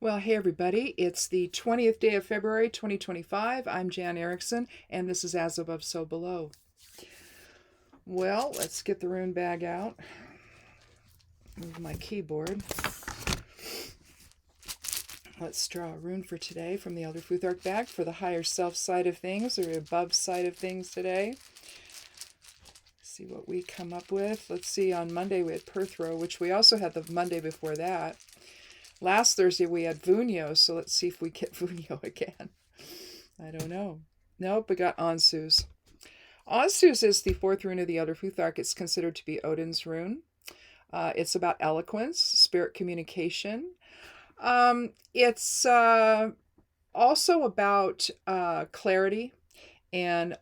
Well, hey everybody, it's the 20th day of February 2025. I'm Jan Erickson, and this is As Above, So Below. Well, let's get the rune bag out. Move my keyboard. Let's draw a rune for today from the Elder Futhark bag for the higher self side of things, or above side of things today. See what we come up with. Let's see, on Monday we had Perthro, which we also had the Monday before that. Last Thursday we had Vunyo, so let's see if we get Vunyo again. I don't know. Nope, we got Ansus. Ansus is the fourth rune of the Elder Futhark. It's considered to be Odin's rune. It's about eloquence, spirit communication. It's also about clarity and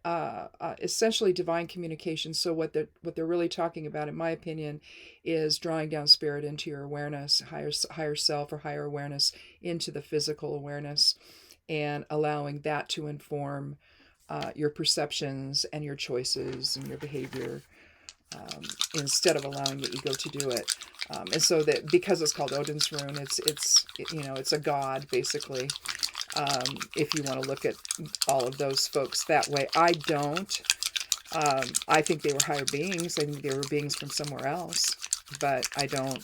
essentially divine communication. So what they're really talking about, in my opinion, is drawing down spirit into your awareness, higher self or higher awareness into the physical awareness, and allowing that to inform your perceptions and your choices and your behavior, instead of allowing the ego to do it. And so that, because it's called Odin's rune, it's a god basically. If you want to look at all of those folks that way. I don't. I think they were higher beings. I think they were beings from somewhere else, but I don't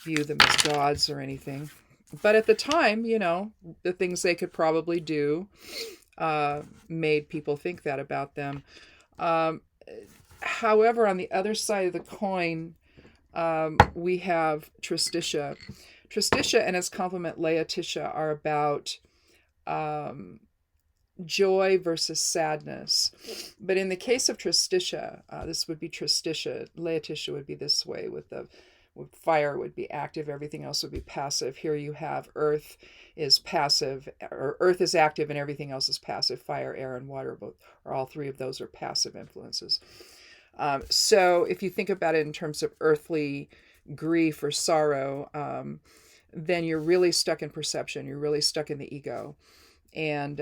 view them as gods or anything. But at the time, the things they could probably do made people think that about them. However, on the other side of the coin, we have Tristitia. Tristitia and its complement Laetitia are about joy versus sadness. But in the case of Tristitia, this would be Tristitia. Laetitia would be this way, with fire would be active, everything else would be passive. Here you have earth is passive, or earth is active and everything else is passive. Fire, air, and water, all three of those are passive influences. So if you think about it in terms of earthly grief or sorrow, then you're really stuck in perception. You're really stuck in the ego. And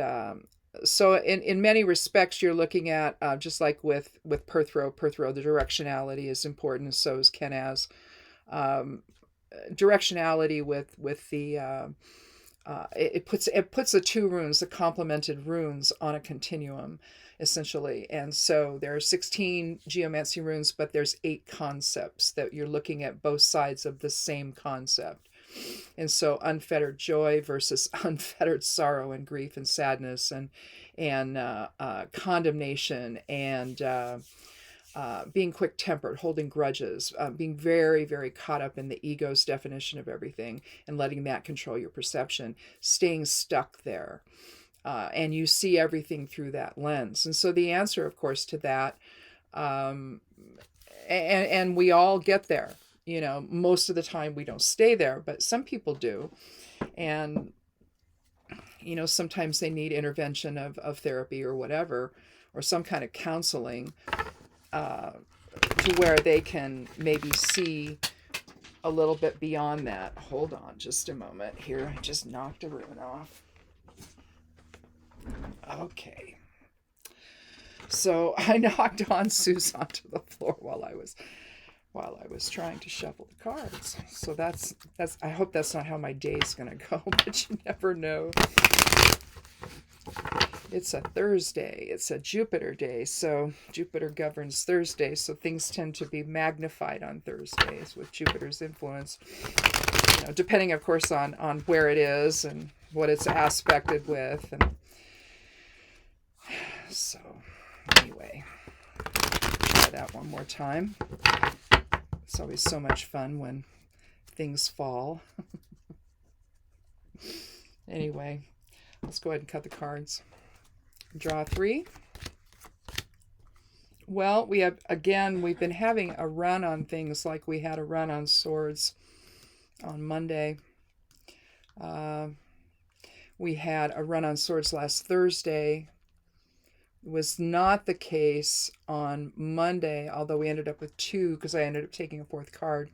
so in many respects, you're looking at, just like with Perthro, the directionality is important, and so is Kenaz. Directionality with the... it puts the two runes, the complemented runes, on a continuum, essentially. And so there are 16 geomancy runes, but there's 8 concepts that you're looking at, both sides of the same concept. And so unfettered joy versus unfettered sorrow and grief and sadness and condemnation and being quick-tempered, holding grudges, being very, very caught up in the ego's definition of everything and letting that control your perception, staying stuck there. And you see everything through that lens. And so the answer, of course, to that, and we all get there. Most of the time we don't stay there, but some people do. And, sometimes they need intervention of therapy or whatever, or some kind of counseling, to where they can maybe see a little bit beyond that. Hold on just a moment here. I just knocked a rune off. Okay. So I knocked Ansus onto the floor while I was trying to shuffle the cards. So that's I hope that's not how my day's gonna go, but you never know. It's a Thursday. It's a Jupiter day, so Jupiter governs Thursday, so things tend to be magnified on Thursdays with Jupiter's influence. Depending, of course, on where it is and what it's aspected with. And so, anyway, try that one more time. It's always so much fun when things fall. Anyway, let's go ahead and cut the cards. Draw 3. Well, we've been having a run on things like we had a run on swords on Monday. We had a run on swords last Thursday. It was not the case on Monday, although we ended up with 2, because I ended up taking a 4th card.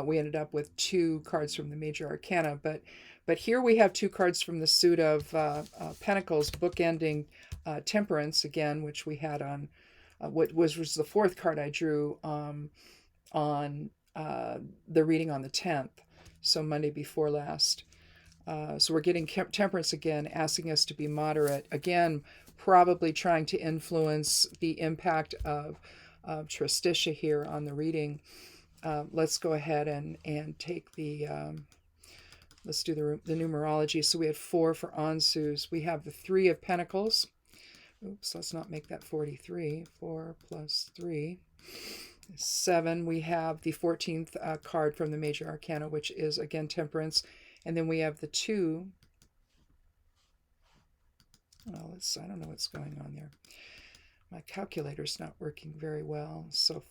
We ended up with 2 cards from the Major Arcana, but here we have 2 cards from the suit of Pentacles, bookending Temperance again, which we had on what was the 4th card I drew on the reading on the 10th. So Monday before last. So we're getting temperance again, asking us to be moderate. Again, probably trying to influence the impact of Tristitia here on the reading. Let's go ahead and take the, let's do the numerology. So we had 4 for Ansu's. We have the 3 of Pentacles. Oops, let's not make that 43. 4 plus 3. 7. We have the 14th card from the Major Arcana, which is, again, Temperance. And then we have the 2. Well, I don't know what's going on there. My calculator's not working very well. So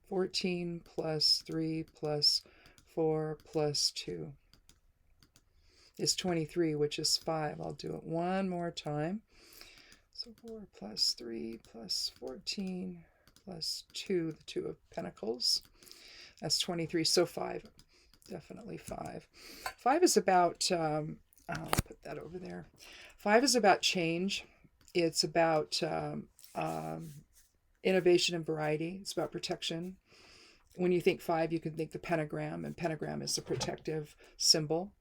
14 plus 3 plus 4 plus 2 is 23, which is 5. I'll do it one more time. So 4 plus 3 plus 14 plus 2, the 2 of Pentacles. That's 23, so 5. Definitely 5. 5 is about, I'll put that over there. 5 is about change. It's about innovation and variety. It's about protection. When you think 5, you can think the pentagram, and pentagram is a protective symbol.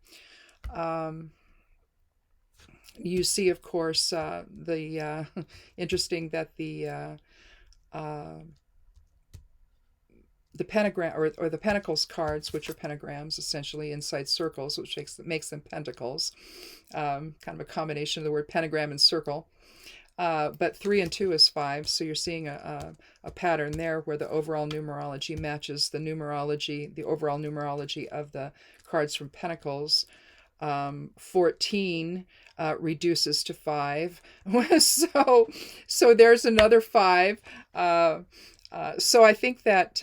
You see, of course, the interesting that the pentagram or the pentacles cards, which are pentagrams essentially inside circles, which makes them pentacles, kind of a combination of the word pentagram and circle. But 3 and 2 is 5, so you're seeing a pattern there where the overall numerology matches the overall numerology of the cards from Pentacles. 14 reduces to 5, so there's another 5. So I think that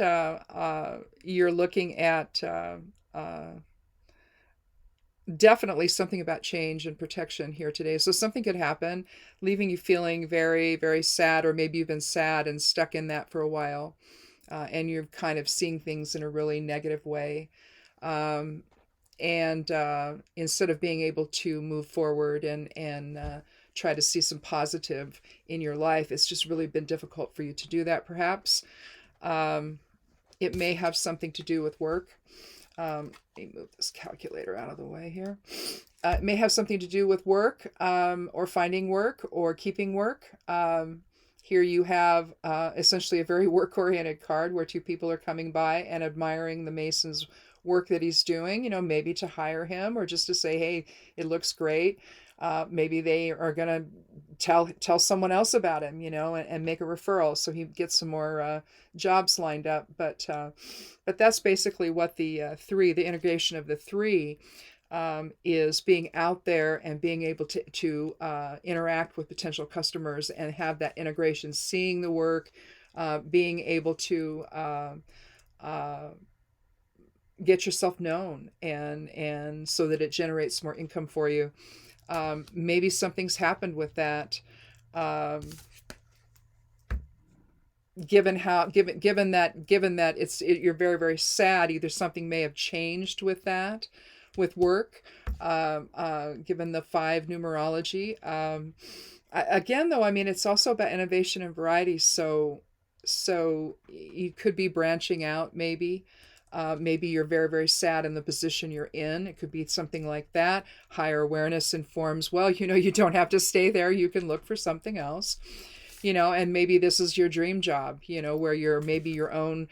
you're looking at definitely something about change and protection here today. So something could happen, leaving you feeling very, very sad, or maybe you've been sad and stuck in that for a while, and you're kind of seeing things in a really negative way. And instead of being able to move forward and try to see some positive in your life, it's just really been difficult for you to do that, perhaps. It may have something to do with work. Let me move this calculator out of the way here. It may have something to do with work, or finding work, or keeping work. Here you have essentially a very work-oriented card where 2 people are coming by and admiring the Mason's work that he's doing, maybe to hire him or just to say, hey, it looks great. Maybe they are going to tell someone else about him, and make a referral so he gets some more jobs lined up. But that's basically what the 3, the integration of the 3, is being out there and being able to interact with potential customers and have that integration, seeing the work, being able to get yourself known and so that it generates more income for you. Maybe something's happened with that. Given that you're very, very sad, either something may have changed with that, with work, given the 5 numerology. Again, though, it's also about innovation and variety. So you could be branching out, maybe. Maybe you're very, very sad in the position you're in. It could be something like that. Higher awareness informs, well, you don't have to stay there. You can look for something else, and maybe this is your dream job, where you're maybe you're an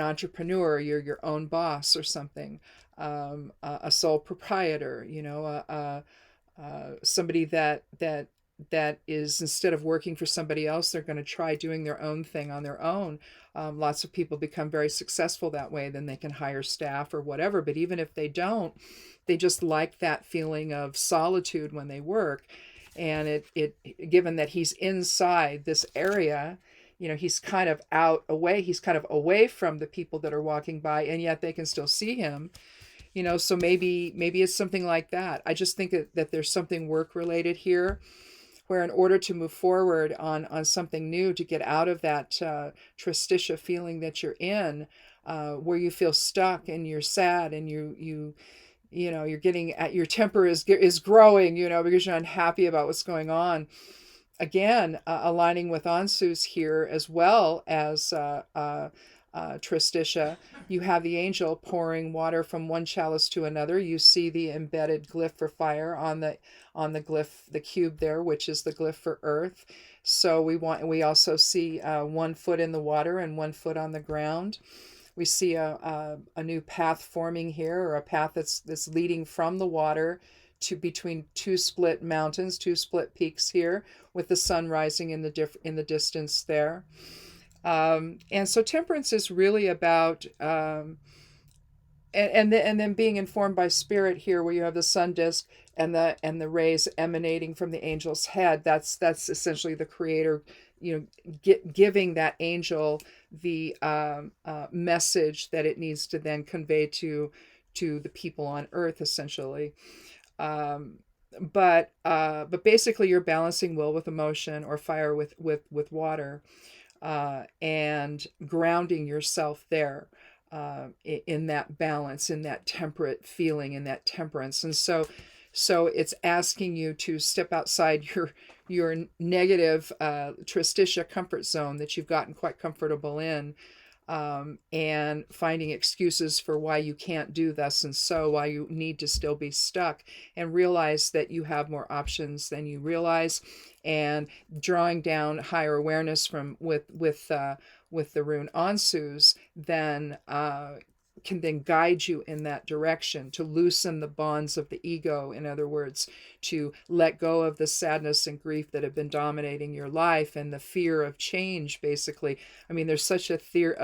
entrepreneur, you're your own boss or something, a sole proprietor, somebody that is, instead of working for somebody else, they're going to try doing their own thing on their own. Lots of people become very successful that way. Then they can hire staff or whatever. But even if they don't, they just like that feeling of solitude when they work. And given that he's inside this area, he's kind of he's kind of away from the people that are walking by, and yet they can still see him. So maybe it's something like that. I just think that there's something work related here, where in order to move forward on something new, to get out of that Tristitia feeling that you're in, where you feel stuck and you're sad and you're getting at, your temper is growing, because you're unhappy about what's going on. Again, aligning with Ansu's here, as well as Tristitia. You have the angel pouring water from one chalice to another. You see the embedded glyph for fire on the glyph, the cube there, which is the glyph for earth. So we also see 1 foot in the water and 1 foot on the ground. We see a new path forming here, or a path that's leading from the water to between 2 split mountains, 2 split peaks here, with the sun rising in the distance there. And so temperance is really about and then being informed by spirit here, where you have the sun disk and the rays emanating from the angel's head. That's essentially the creator, giving that angel the message that it needs to then convey to the people on earth, essentially. But basically, you're balancing will with emotion, or fire with water, and grounding yourself there, in that balance, in that temperate feeling, in that temperance. And so it's asking you to step outside your negative Tristitia comfort zone that you've gotten quite comfortable in, and finding excuses for why you can't do thus and so, why you need to still be stuck, and realize that you have more options than you realize, and drawing down higher awareness from with the rune Ansus, then can then guide you in that direction, to loosen the bonds of the ego. In other words, to let go of the sadness and grief that have been dominating your life, and the fear of change, basically. I mean, there's such a feeling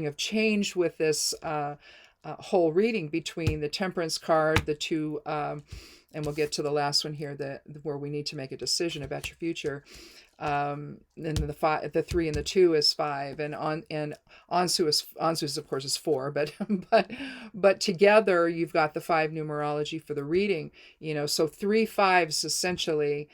of change with this whole reading, between the temperance card, the two, and we'll get to the last one here, where we need to make a decision about your future. And the 3 and the 2 is 5, and Ansus of course is 4, but together you've got the 5 numerology for the reading. So 3 5s essentially,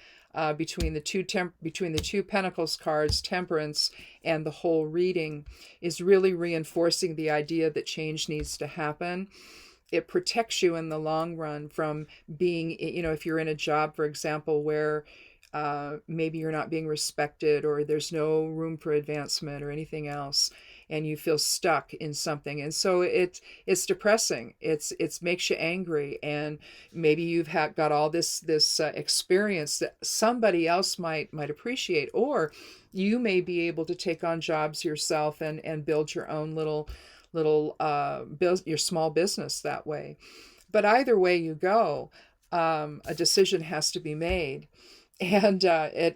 between the two Pentacles cards, Temperance, and the whole reading, is really reinforcing the idea that change needs to happen. It protects you in the long run from being, if you're in a job, for example, where maybe you're not being respected, or there's no room for advancement or anything else, and you feel stuck in something. And so it's depressing. It's makes you angry, and maybe you've got all this experience that somebody else might appreciate, or you may be able to take on jobs yourself and build your own little build your small business that way. But either way you go, a decision has to be made. And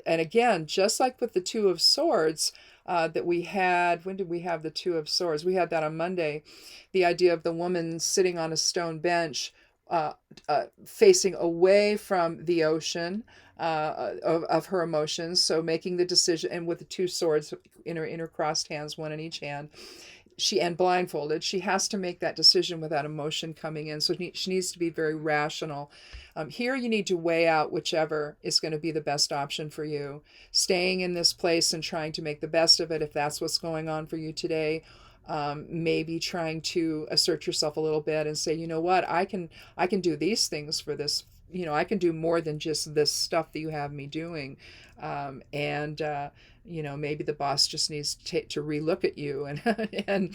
again, just like with the 2 of Swords that we had, when did we have the 2 of Swords? We had that on Monday. The idea of the woman sitting on a stone bench, facing away from the ocean of her emotions. So making the decision, and with the 2 swords in her crossed hands, one in each hand. And blindfolded, she has to make that decision without emotion coming in. So she needs to be very rational. Here you need to weigh out whichever is going to be the best option for you. Staying in this place and trying to make the best of it, if that's what's going on for you today. Maybe trying to assert yourself a little bit and say, you know what, I can do these things for this. I can do more than just this stuff that you have me doing. Maybe the boss just needs to relook at you and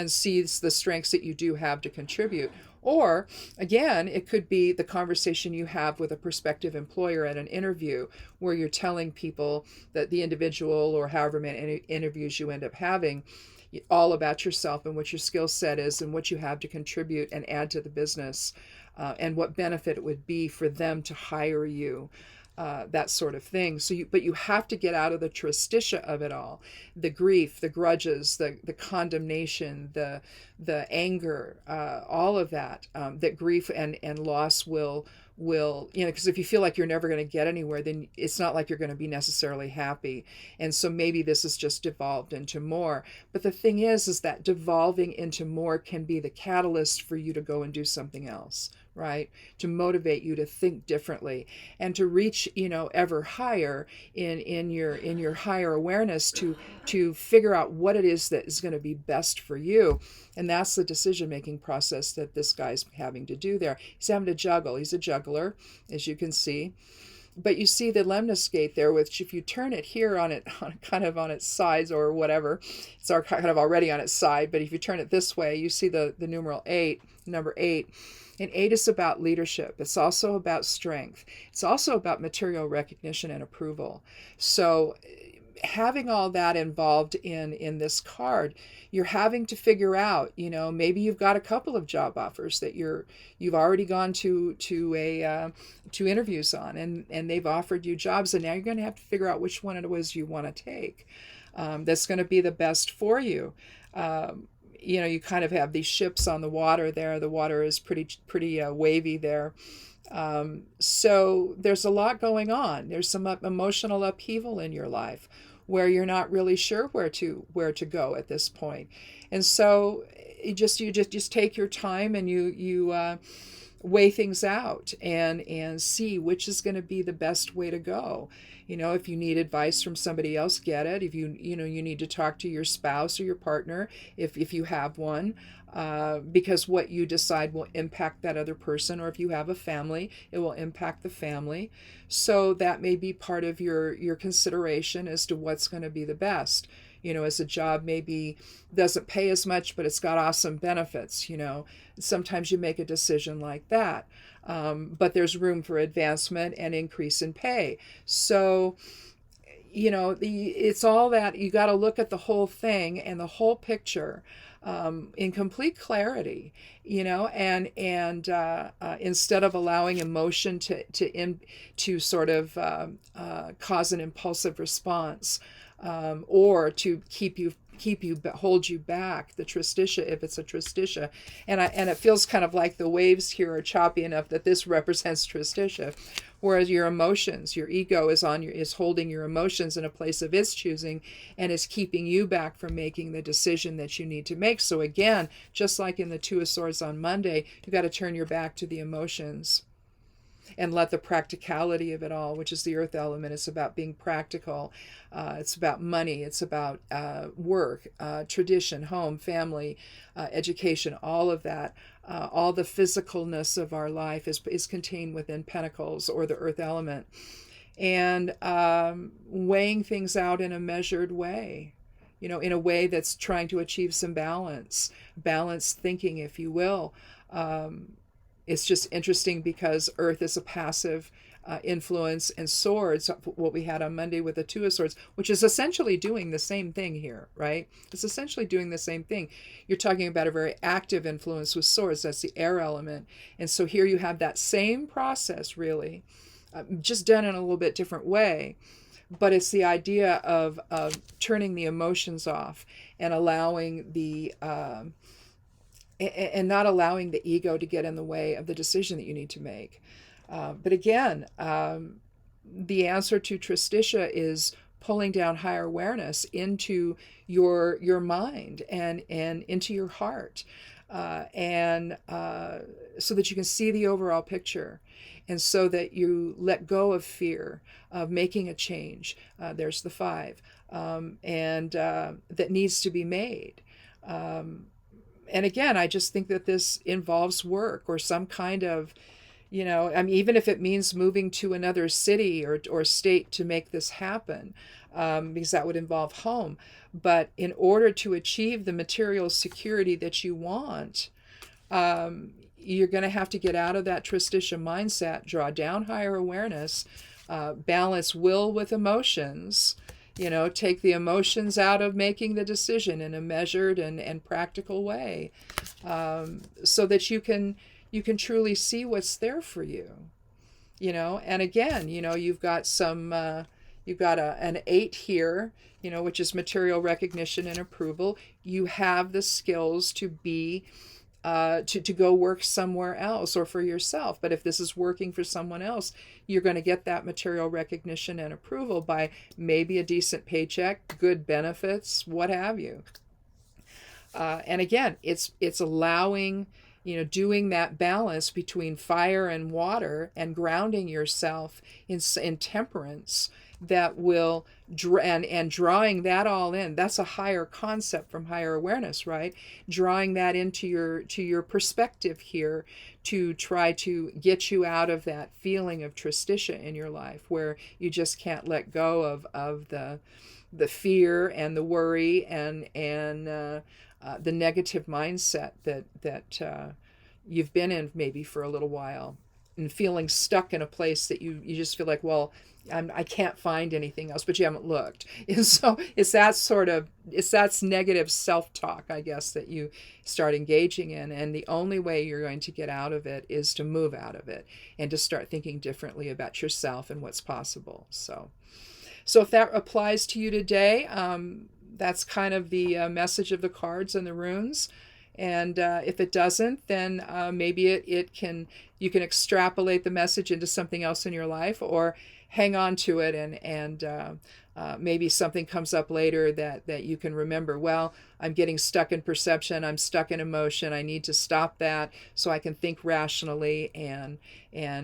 sees the strengths that you do have to contribute. Or again, it could be the conversation you have with a prospective employer at an interview, where you're telling people, that the individual, or however many interviews you end up having, all about yourself and what your skill set is and what you have to contribute and add to the business, and what benefit it would be for them to hire you. That sort of thing. But you have to get out of the Tristitia of it all, the grief, the grudges, the condemnation, the anger, all of that. That grief and loss will because if you feel like you're never going to get anywhere, then it's not like you're going to be necessarily happy. And so maybe this has just devolved into more. But the thing is that devolving into more can be the catalyst for you to go and do something else. Right? To motivate you to think differently, and to reach, ever higher in your higher awareness, to figure out what it is that is going to be best for you. And that's the decision-making process that this guy's having to do there. He's having to juggle. He's a juggler, as you can see. But you see the lemniscate there, which if you turn it here on it, kind of on its sides or whatever, it's kind of already on its side, but if you turn it this way, you see the numeral 8, number 8. And 8 is about leadership. It's also about strength. It's also about material recognition and approval. So having all that involved in this card, you're having to figure out, maybe you've got a couple of job offers that you've already gone to interviews on, and they've offered you jobs, and now you're going to have to figure out which one it was you want to take. That's going to be the best for you. You kind of have these ships on the water there. The water is pretty wavy there. So there's a lot going on. There's some emotional upheaval in your life where you're not really sure where to go at this point. And so you just take your time, and you weigh things out and see which is going to be the best way to go. If you need advice from somebody else, get it. If you need to talk to your spouse or your partner, if you have one, because what you decide will impact that other person, or if you have a family, it will impact the family. So that may be part of your consideration as to what's going to be the best. As a job maybe doesn't pay as much, but it's got awesome benefits, sometimes you make a decision like that. But there's room for advancement and increase in pay. So, it's all that you got to look at the whole thing and the whole picture in complete clarity, and instead of allowing emotion to sort of cause an impulsive response, or to hold you back, the tristitia, if it's a tristitia. And it feels kind of like the waves here are choppy enough that this represents tristitia, whereas your emotions, your ego is holding your emotions in a place of its choosing, and is keeping you back from making the decision that you need to make. So again, just like in the Two of Swords on Monday, you got to turn your back to the emotions and let the practicality of it all, which is the earth element. It's about being practical. It's about money. It's about work, tradition, home, family, education, all of that. All the physicalness of our life is contained within Pentacles, or the earth element. And weighing things out in a measured way, in a way that's trying to achieve some balanced thinking, if you will. It's just interesting because Earth is a passive influence, and swords, what we had on Monday with the Two of Swords, which is essentially doing the same thing here, right? It's essentially doing the same thing. You're talking about a very active influence with swords. That's the air element. And so here you have that same process, really, just done in a little bit different way. But it's the idea of turning the emotions off and allowing and not allowing the ego to get in the way of the decision that you need to make. But again, the answer to tristitia is pulling down higher awareness into your mind and into your heart, and so that you can see the overall picture, and so that you let go of fear of making a change. There's the 5, and that needs to be made. And again, I just think that this involves work, or some kind of, even if it means moving to another city or state to make this happen, because that would involve home. But in order to achieve the material security that you want, you're going to have to get out of that tristitia mindset, draw down higher awareness, balance will with emotions, take the emotions out of making the decision in a measured and practical way, so that you can truly see what's there for you, and again, you've got an 8 here, which is material recognition and approval. You have the skills to be to go work somewhere else or for yourself. But if this is working for someone else, you're going to get that material recognition and approval by maybe a decent paycheck, good benefits, what have you. And again, it's allowing, doing that balance between fire and water, and grounding yourself in temperance, that will and drawing that all in. That's a higher concept from higher awareness, right? Drawing that into your perspective here to try to get you out of that feeling of tristitia in your life, where you just can't let go of the fear and the worry and the negative mindset that you've been in maybe for a little while, and feeling stuck in a place that you just feel like, well, I can't find anything else, but you haven't looked. And so it's that negative self-talk, I guess, that you start engaging in. And the only way you're going to get out of it is to move out of it and to start thinking differently about yourself and what's possible. So if that applies to you today, that's kind of the message of the cards and the runes. And if it doesn't, then maybe you can extrapolate the message into something else in your life, or hang on to it, and maybe something comes up later that you can remember. Well, I'm getting stuck in perception. I'm stuck in emotion. I need to stop that so I can think rationally and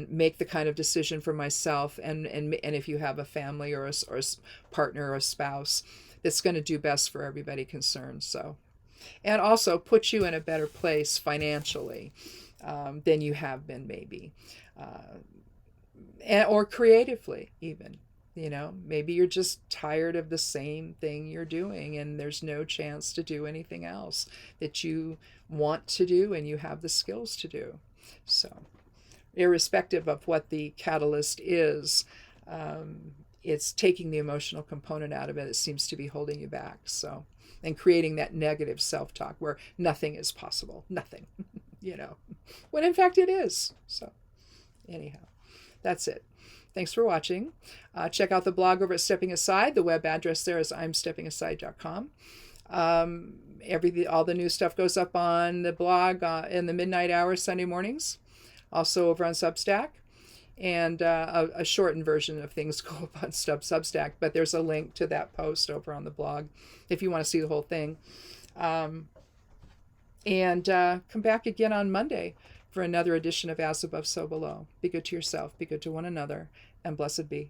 make the kind of decision for myself. And if you have a family or a partner or a spouse, that's going to do best for everybody concerned. So, and also put you in a better place financially than you have been, maybe. Or creatively, even. Maybe you're just tired of the same thing you're doing and there's no chance to do anything else that you want to do and you have the skills to do. So, irrespective of what the catalyst is, it's taking the emotional component out of it. It seems to be holding you back. So, and creating that negative self-talk where nothing is possible, nothing, when in fact it is. So, anyhow. That's it. Thanks for watching. Check out the blog over at Stepping Aside. The web address there is imsteppingaside.com. All the new stuff goes up on the blog in the midnight hours Sunday mornings. Also over on Substack. And a shortened version of things go up on Substack. But there's a link to that post over on the blog if you want to see the whole thing. And come back again on Monday for another edition of As Above, So Below. Be good to yourself, be good to one another, and blessed be.